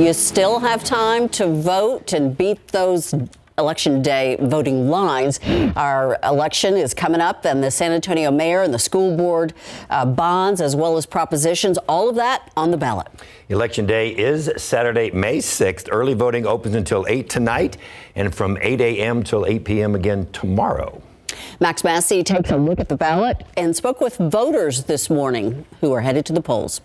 You still have time to vote and beat those Election Day voting lines. Our election is coming up, and the San Antonio mayor and the school board bonds, as well as propositions, all of that on the ballot. Election Day is Saturday, May 6th. Early voting opens until 8 tonight and from 8 a.m. till 8 p.m. again tomorrow. Max Massey takes a look at the ballot and spoke with voters this morning who are headed to the polls.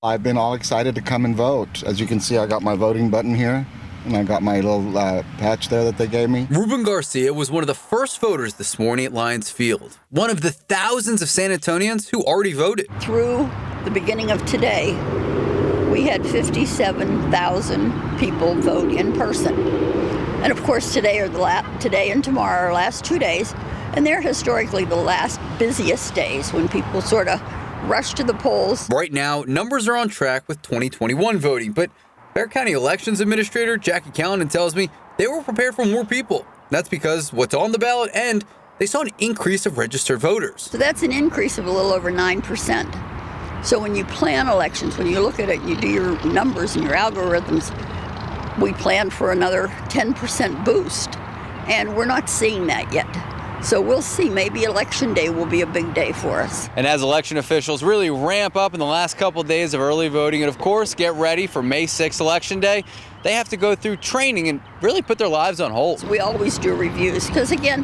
I've been all excited to come and vote. As you can see, I got my voting button here, and I got my little patch there that they gave me. Ruben Garcia was one of the first voters this morning at Lions Field, one of the thousands of San Antonians who already voted. Through the beginning of today, we had 57,000 people vote in person. And of course, today and tomorrow are the last 2 days, and they're historically the last busiest days when people sort of rush to the polls. Right now, numbers are on track with 2021 voting, but Bexar County Elections Administrator Jackie Callanan tells me they were prepared for more people. That's because what's on the ballot, and they saw an increase of registered voters. So that's an increase of a little over 9%. So when you plan elections, when you look at it, you do your numbers and your algorithms, we plan for another 10% boost, and we're not seeing that yet. So we'll see. Maybe Election Day will be a big day for us. And as election officials really ramp up in the last couple of days of early voting and, of course, get ready for May 6th Election Day, they have to go through training and really put their lives on hold. We always do reviews because, again,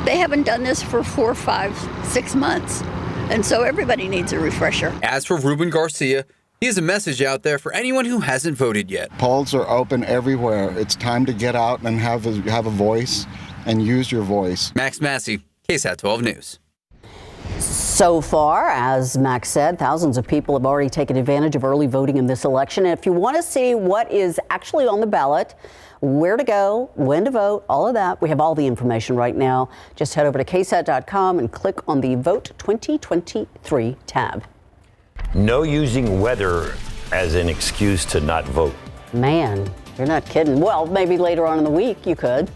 they haven't done this for 4, 5, 6 months. And so everybody needs a refresher. As for Ruben Garcia, he has a message out there for anyone who hasn't voted yet. Polls are open everywhere. It's time to get out and have a voice and use your voice. Max Massey, KSAT12 News. So far, as Max said, thousands of people have already taken advantage of early voting in this election. And if you want to see what is actually on the ballot, where to go, when to vote, all of that, we have all the information right now. Just head over to KSAT.com and click on the Vote 2023 tab. No using weather as an excuse to not vote. Man, you're not kidding. Well, maybe later on in the week you could.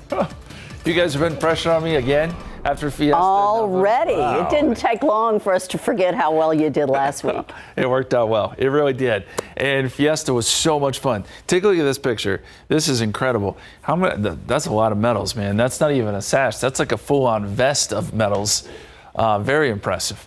You guys have been pressuring on me again after Fiesta. Already. Wow. It didn't take long for us to forget how well you did last week. It worked out well. It really did. And Fiesta was so much fun. Take a look at this picture. This is incredible. How many? That's a lot of medals, man. That's not even a sash. That's like a full-on vest of medals. Very impressive.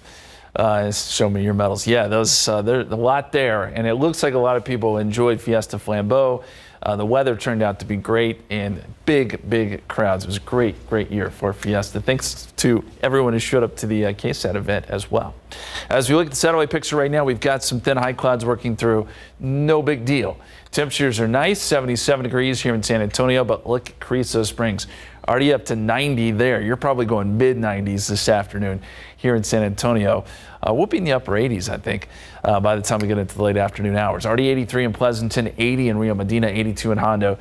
Show me your medals. Yeah, those there's a lot there, and it looks like a lot of people enjoyed Fiesta Flambeau. The weather turned out to be great, and big crowds. It was a great year for Fiesta. Thanks to everyone who showed up to the KSAT event as well. As we look at the satellite picture right now, we've got some thin high clouds working through. No big deal. Temperatures are nice, 77 degrees here in San Antonio, but look at Carrizo Springs. Already up to 90 there. You're probably going mid-90s this afternoon here in San Antonio. We'll be in the upper 80s, I think, by the time we get into the late afternoon hours. Already 83 in Pleasanton, 80 in Rio Medina, 82 in Hondo.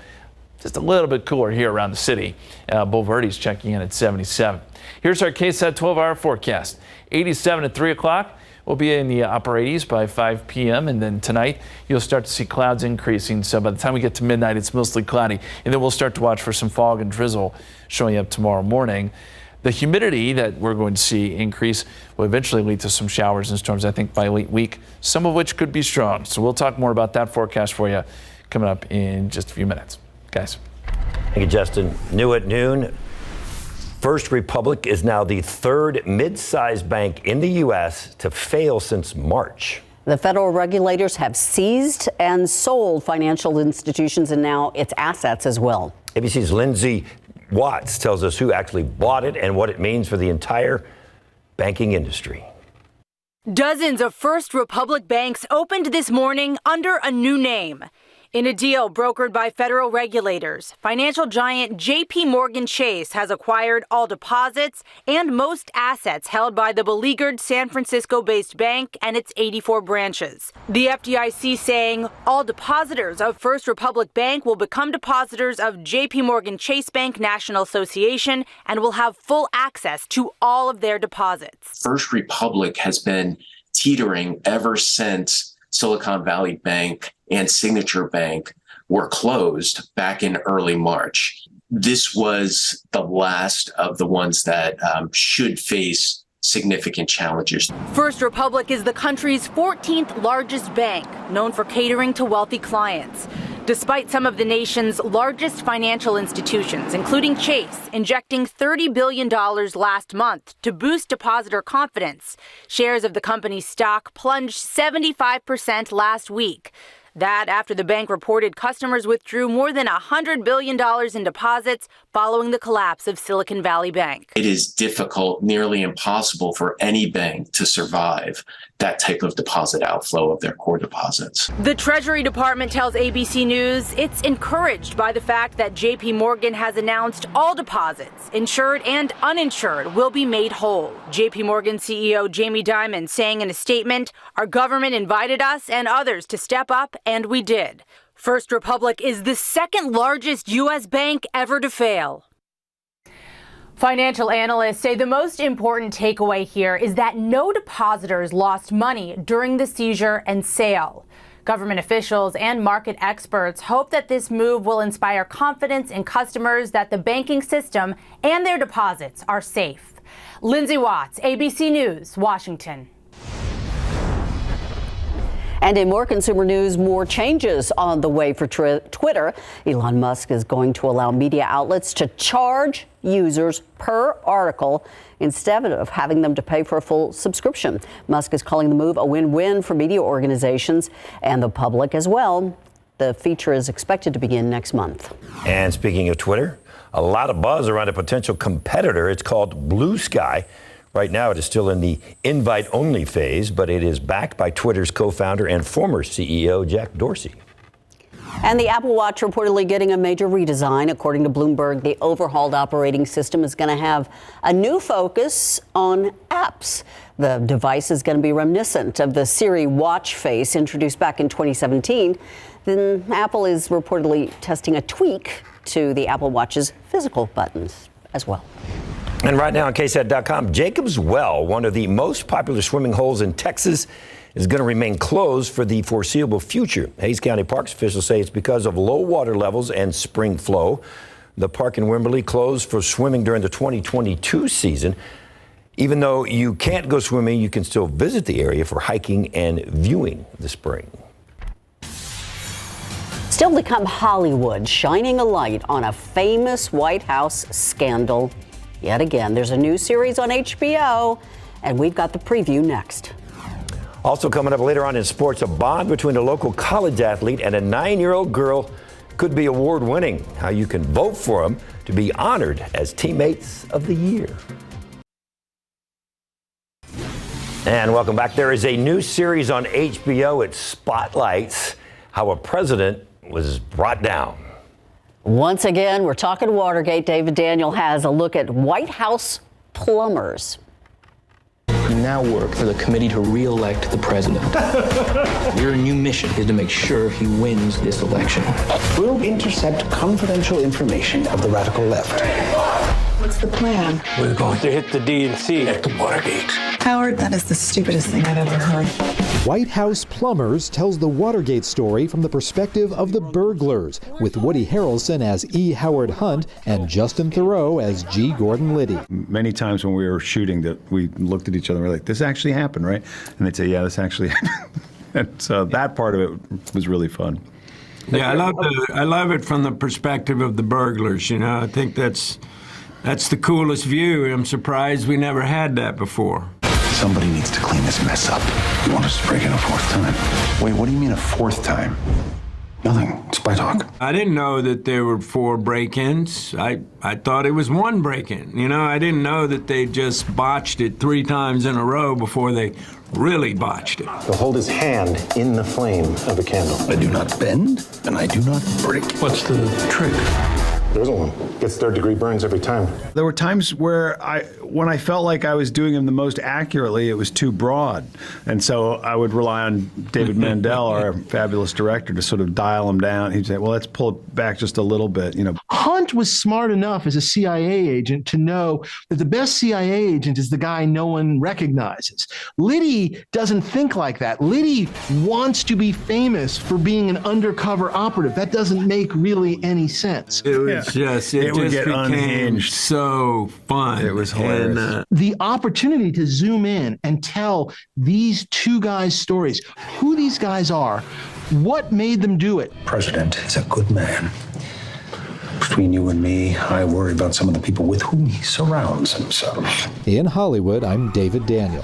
Just a little bit cooler here around the city. Bulverde's checking in at 77. Here's our KSAT 12-hour forecast. 87 at 3 o'clock. We'll be in the upper 80s by 5 p.m. And then tonight, you'll start to see clouds increasing. So by the time we get to midnight, it's mostly cloudy. And then we'll start to watch for some fog and drizzle showing up tomorrow morning. The humidity that we're going to see increase will eventually lead to some showers and storms, I think, by late week, some of which could be strong. So we'll talk more about that forecast for you coming up in just a few minutes. Guys. Thank you, Justin. New at noon. First Republic is now the third mid-sized bank in the U.S. to fail since March. The federal regulators have seized and sold financial institutions and now its assets as well. ABC's Lindsay Watts tells us who actually bought it and what it means for the entire banking industry. Dozens of First Republic banks opened this morning under a new name. In a deal brokered by federal regulators, financial giant J.P. Morgan Chase has acquired all deposits and most assets held by the beleaguered San Francisco-based bank and its 84 branches. The FDIC saying all depositors of First Republic Bank will become depositors of J.P. Morgan Chase Bank National Association and will have full access to all of their deposits. First Republic has been teetering ever since Silicon Valley Bank and Signature Bank were closed back in early March. This was the last of the ones that should face significant challenges. First Republic is the country's 14th largest bank, known for catering to wealthy clients. despite some of the nation's largest financial institutions, including Chase, injecting $30 billion last month to boost depositor confidence. Shares of the company's stock plunged 75% last week. That after the bank reported customers withdrew more than $100 billion in deposits following the collapse of Silicon Valley Bank. It is difficult, nearly impossible for any bank to survive that type of deposit outflow of their core deposits. The Treasury Department tells ABC News it's encouraged by the fact that JP Morgan has announced all deposits, insured and uninsured, will be made whole. JP Morgan CEO Jamie Dimon saying in a statement, "Our government invited us and others to step up, and we did." First Republic is the second largest U.S. bank ever to fail. Financial analysts say the most important takeaway here is that no depositors lost money during the seizure and sale. Government officials and market experts hope that this move will inspire confidence in customers that the banking system and their deposits are safe. Lindsay Watts, ABC News, Washington. And in more consumer news, more changes on the way for Twitter. Elon Musk is going to allow media outlets to charge users per article instead of having them to pay for a full subscription. Musk is calling the move a win-win for media organizations and the public as well. The feature is expected to begin next month. And speaking of Twitter, a lot of buzz around a potential competitor. It's called Blue Sky. Right now, it is still in the invite-only phase, but it is backed by Twitter's co-founder and former CEO, Jack Dorsey. And the Apple Watch reportedly getting a major redesign. According to Bloomberg, the overhauled operating system is going to have a new focus on apps. The device is going to be reminiscent of the Siri watch face introduced back in 2017. Then Apple is reportedly testing a tweak to the Apple Watch's physical buttons as well. And right now on KSAT12, Jacob's Well, one of the most popular swimming holes in Texas, is going to remain closed for the foreseeable future. Hays County Parks officials say it's because of low water levels and spring flow. The park in Wimberley closed for swimming during the 2022 season. Even though you can't go swimming, you can still visit the area for hiking and viewing the spring. Still to come, Hollywood shining a light on a famous White House scandal. Yet again, there's a new series on HBO, and we've got the preview next. Also coming up later on in sports, a bond between a local college athlete and a 9-year-old girl could be award-winning. How you can vote for them to be honored as Teammates of the Year. And welcome back. There is a new series on HBO. It spotlights how a president was brought down. Once again, we're talking Watergate. David Daniel has a look at White House plumbers. We now work for the committee to re-elect the president. Your new mission is to make sure he wins this election. We'll intercept confidential information of the radical left. What's the plan? We're going to hit the DNC at the Watergate. Howard, that is the stupidest thing I've ever heard. White House Plumbers tells the Watergate story from the perspective of the burglars, with Woody Harrelson as E. Howard Hunt and Justin Theroux as G. Gordon Liddy. Many times when we were shooting that we looked at each other and we were like, this actually happened, right? And they'd say, yeah, this actually happened. And so that part of it was really fun. Yeah, I love it from the perspective of the burglars, you know. I think that's the coolest view. I'm surprised we never had that before. Somebody needs to clean this mess up. You want us to break in a fourth time? Wait, what do you mean a fourth time? Nothing. Spy talk. I didn't know that there were 4 break-ins. I thought it was 1 break-in. You know, I didn't know that they just botched it 3 times in a row before they really botched it. He'll hold his hand in the flame of a candle. I do not bend, and I do not break. What's the trick? There isn't one. Gets third-degree burns every time. There were times where when I felt like I was doing him the most accurately, it was too broad. And so I would rely on David Mandel, our fabulous director, to sort of dial him down. He'd say, well, let's pull it back just a little bit, you know. Hunt was smart enough as a CIA agent to know that the best CIA agent is the guy no one recognizes. Liddy doesn't think like that. Liddy wants to be famous for being an undercover operative. That doesn't make really any sense. It was was just, it would just get became unhinged. so fun. It was hilarious. And, The opportunity to zoom in and tell these two guys' stories, who these guys are, what made them do it. President is a good man. Between you and me, I worry about some of the people with whom he surrounds himself. In Hollywood, I'm David Daniel.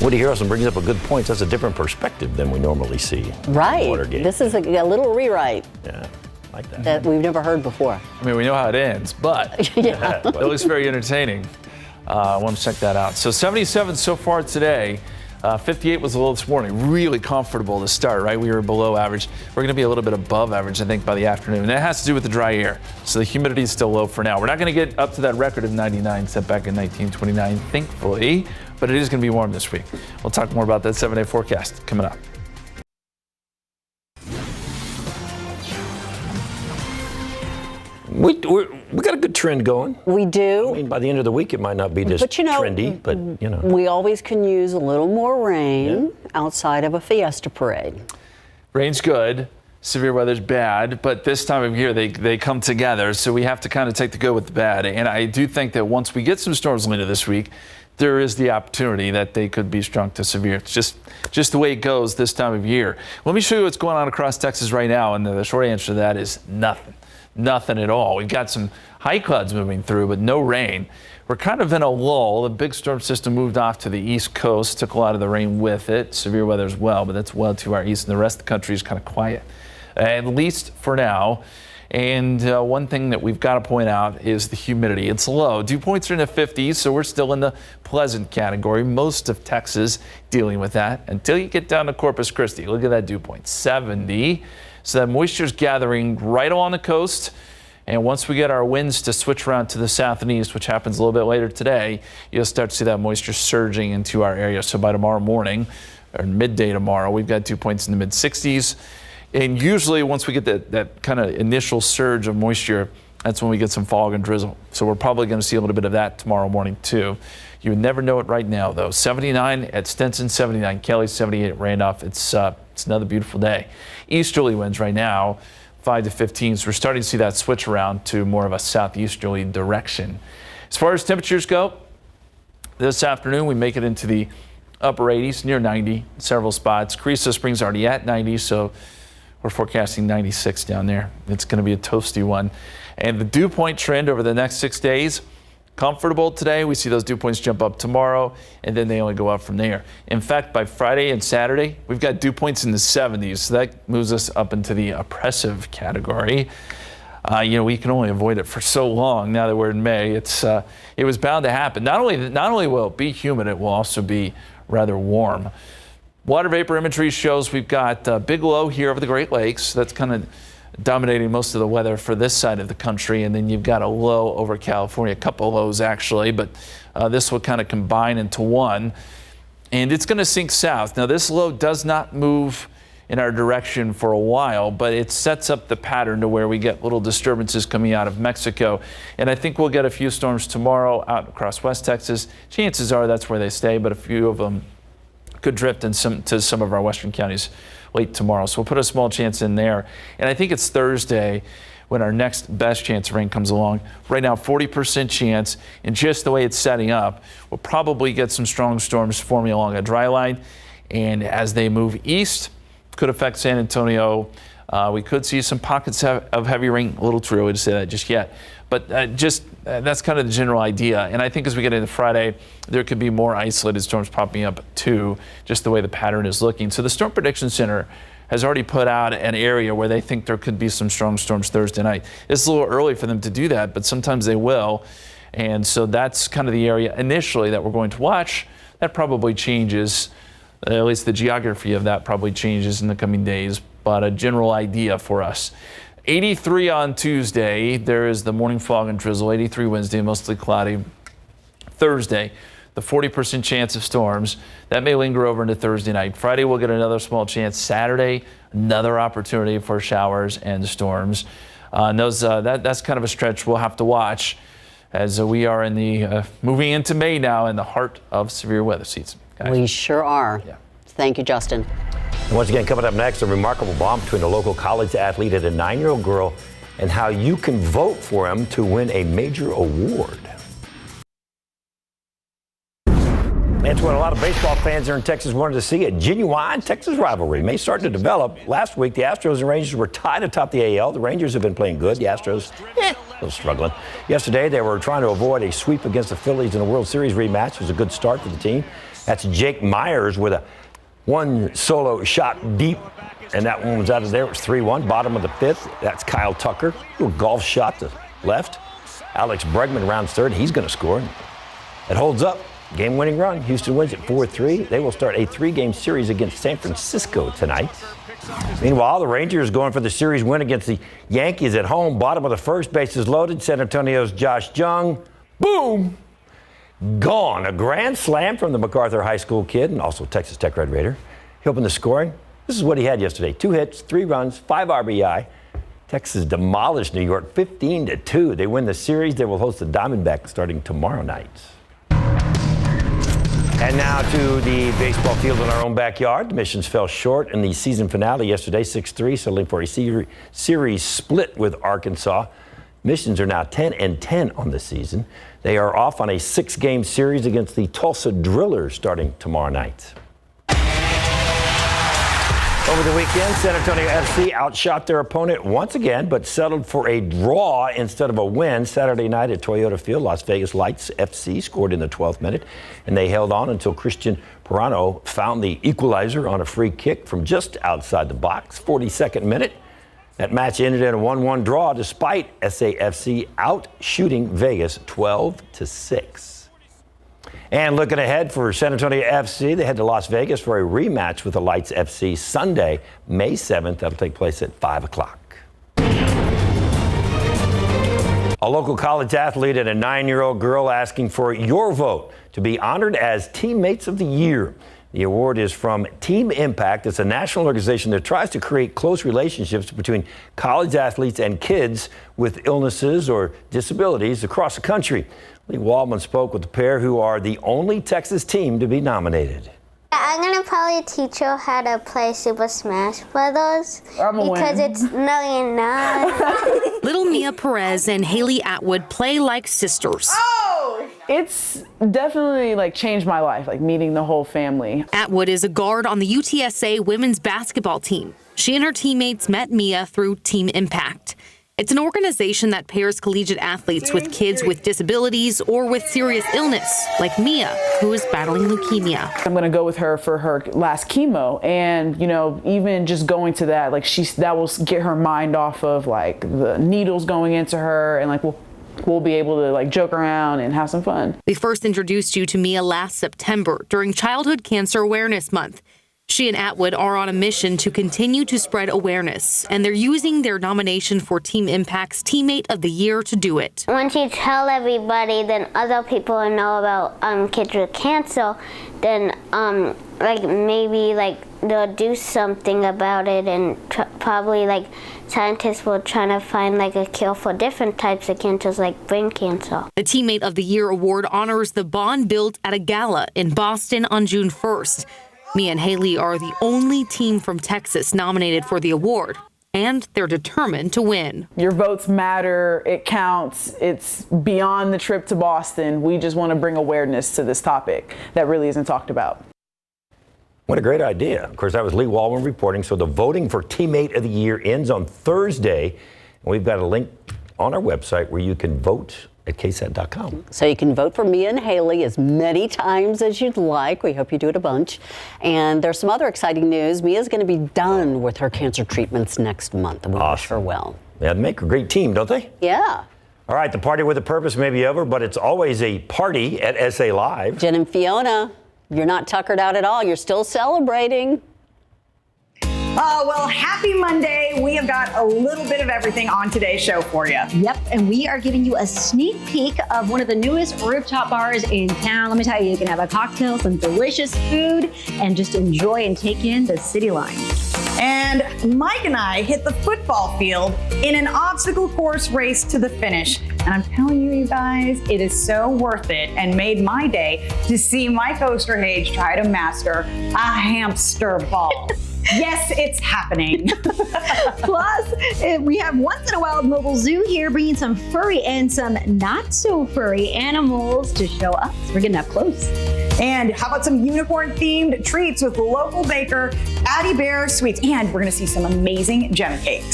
Woody Harrelson brings up a good point. That's a different perspective than we normally see. Right. Watergate. This is a little rewrite Yeah, like that. that we've never heard before. I mean, we know how it ends, but it looks very entertaining. I want to check that out. So 77 so far today. 58 was the low this morning. Really comfortable to start, right? We were below average. We're going to be a little bit above average, I think, by the afternoon. And that has to do with the dry air. So the humidity is still low for now. We're not going to get up to that record of 99 set back in 1929, thankfully. But it is going to be warm this week. We'll talk more about that 7-day forecast coming up. We got a good trend going. We do. I mean, by the end of the week, it might not be just trendy, but you know. We always can use a little more rain outside of a Fiesta parade. Rain's good. Severe weather's bad, but this time of year they come together, so we have to kind of take the good with the bad. And I do think that once we get some storms later this week, there is the opportunity that they could be strong to severe. It's just the way it goes this time of year. Let me show you what's going on across Texas right now, and the short answer to that is nothing. Nothing at all. We've got some high clouds moving through, but no rain. We're kind of in a lull. The big storm system moved off to the east coast, took a lot of the rain with it. Severe weather as well, but that's well to our east, and the rest of the country is kind of quiet, at least for now. And one thing that we've got to point out is the humidity. It's low. Dew points are in the 50s, so we're still in the pleasant category. Most of Texas dealing with that until you get down to Corpus Christi. Look at that dew point, 70. So that moisture's gathering right along the coast. And once we get our winds to switch around to the south and east, which happens a little bit later today, you'll start to see that moisture surging into our area. So by tomorrow morning, or midday tomorrow, we've got dew points in the mid-60s. And usually once we get that kind of initial surge of moisture, that's when we get some fog and drizzle. So we're probably going to see a little bit of that tomorrow morning too. You would never know it right now though. 79 at Stinson, 79 Kelly, 78 at Randolph. It's another beautiful day. Easterly winds right now, 5 to 15. So we're starting to see that switch around to more of a southeasterly direction. As far as temperatures go, this afternoon we make it into the upper 80s, near 90 in several spots. Carrizo Springs already at 90, so we're forecasting 96 down there. It's going to be a toasty one. And the dew point trend over the next 6 days, comfortable today. We see those dew points jump up tomorrow, and then they only go up from there. In fact, by Friday and Saturday, we've got dew points in the 70s. So that moves us up into the oppressive category. We can only avoid it for so long now that we're in May. It was bound to happen. Not only will it be humid, it will also be rather warm. Water vapor imagery shows we've got a big low here over the Great Lakes. That's kind of dominating most of the weather for this side of the country. And then you've got a low over California, a couple of lows actually, but this will kind of combine into one. And it's going to sink south. Now this low does not move in our direction for a while, but it sets up the pattern to where we get little disturbances coming out of Mexico. And I think we'll get a few storms tomorrow out across West Texas. Chances are that's where they stay, but a few of them could drift to some of our western counties late tomorrow. So we'll put a small chance in there. And I think it's Thursday when our next best chance of rain comes along. Right now, 40% chance, and just the way it's setting up, we'll probably get some strong storms forming along a dry line. And as they move east, could affect San Antonio. We could see some pockets of heavy rain. A little too early to say that just yet. But that's kind of the general idea. And I think as we get into Friday, there could be more isolated storms popping up too, just the way the pattern is looking. So the Storm Prediction Center has already put out an area where they think there could be some strong storms Thursday night. It's a little early for them to do that, but sometimes they will. And so that's kind of the area initially that we're going to watch. That probably changes, at least the geography of that probably changes in the coming days, but a general idea for us. 83 on Tuesday, there is the morning fog and drizzle. 83 Wednesday, mostly cloudy. Thursday, the 40% chance of storms. That may linger over into Thursday night. Friday, we'll get another small chance. Saturday, another opportunity for showers and storms. That's kind of a stretch we'll have to watch as we are in the moving into May now in the heart of severe weather season. Guys. We sure are. Yeah. Thank you, Justin. And once again, coming up next, a remarkable bond between a local college athlete and a 9-year-old girl and how you can vote for him to win a major award. That's what a lot of baseball fans here in Texas wanted to see, a genuine Texas rivalry may start to develop. Last week, the Astros and Rangers were tied atop the AL. The Rangers have been playing good. The Astros, a little struggling. Yesterday, they were trying to avoid a sweep against the Phillies in a World Series rematch. It was a good start for the team. That's Jake Myers with a one solo shot deep, and that one was out of there. It was 3-1, bottom of the fifth. That's Kyle Tucker, little golf shot to left. Alex Bregman rounds third. He's going to score. It holds up. Game-winning run. Houston wins at 4-3. They will start a 3-game series against San Francisco tonight. Meanwhile, the Rangers going for the series win against the Yankees at home. Bottom of the first, bases loaded. San Antonio's Josh Jung. Boom! Gone. A grand slam from the MacArthur High School kid and also Texas Tech Red Raider. He opened the scoring. This is what he had yesterday. 2 hits, 3 runs, 5 RBI. Texas demolished New York 15-2. They win the series. They will host the Diamondbacks starting tomorrow night. And now to the baseball field in our own backyard. The Missions fell short in the season finale yesterday, 6-3, settling for a series split with Arkansas. Missions are now 10-10 on the season. They are off on a 6-game series against the Tulsa Drillers starting tomorrow night. Over the weekend, San Antonio FC outshot their opponent once again, but settled for a draw instead of a win. Saturday night at Toyota Field, Las Vegas Lights FC scored in the 12th minute, and they held on until Christian Pirano found the equalizer on a free kick from just outside the box. 42nd minute. That match ended in a 1-1 draw despite SAFC out-shooting Vegas 12-6. And looking ahead for San Antonio FC, they head to Las Vegas for a rematch with the Lights FC Sunday, May 7th. That'll take place at 5 o'clock. A local college athlete and a 9-year-old girl asking for your vote to be honored as Teammates of the Year. The award is from Team Impact. It's a national organization that tries to create close relationships between college athletes and kids with illnesses or disabilities across the country. Lee Waldman spoke with the pair, who are the only Texas team to be nominated. I'm going to probably teach you how to play Super Smash Brothers because it's no, you're not. Little Mia Perez and Haley Atwood play like sisters. Oh! It's definitely changed my life, meeting the whole family. Atwood is a guard on the UTSA women's basketball team. She and her teammates met Mia through Team Impact. It's an organization that pairs collegiate athletes with kids with disabilities or with serious illness, like Mia, who is battling leukemia. I'm going to go with her for her last chemo, and even just going to that, that will get her mind off of the needles going into her, and we'll be able to joke around and have some fun. We first introduced you to Mia last September during Childhood Cancer Awareness Month. She and Atwood are on a mission to continue to spread awareness, and they're using their nomination for Team Impact's Teammate of the Year to do it. Once you tell everybody, then other people will know about kids with cancer, then maybe they'll do something about it, and probably scientists will try to find a cure for different types of cancers like brain cancer. The Teammate of the Year award honors the bond built at a gala in Boston on June 1st. Mia and Haley are the only team from Texas nominated for the award, and they're determined to win. Your votes matter. It counts. It's beyond the trip to Boston. We just want to bring awareness to this topic that really isn't talked about. What a great idea. Of course, that was Lee Waldman reporting. So the voting for Teammate of the Year ends on Thursday, and we've got a link on our website where you can vote at KSAT12. So you can vote for Mia and Haley as many times as you'd like. We hope you do it a bunch. And there's some other exciting news. Mia's going to be done with her cancer treatments next month, and we wish her well. They make a great team, don't they? Yeah. All right, the party with a purpose may be over, but it's always a party at SA Live. Jen and Fiona, you're not tuckered out at all. You're still celebrating. Well, happy Monday. We have got a little bit of everything on today's show for you. Yep, and we are giving you a sneak peek of one of the newest rooftop bars in town. Let me tell you, you can have a cocktail, some delicious food, and just enjoy and take in the city line. And Mike and I hit the football field in an obstacle course race to the finish. And I'm telling you, you guys, it is so worth it and made my day to see Mike Osterhage try to master a hamster ball. Yes, it's happening. Plus, we have Once in a Wild Mobile Zoo here, bringing some furry and some not so furry animals to show us. We're getting up close. And how about some unicorn-themed treats with local baker Addie Bear Sweets? And we're going to see some amazing gem cakes.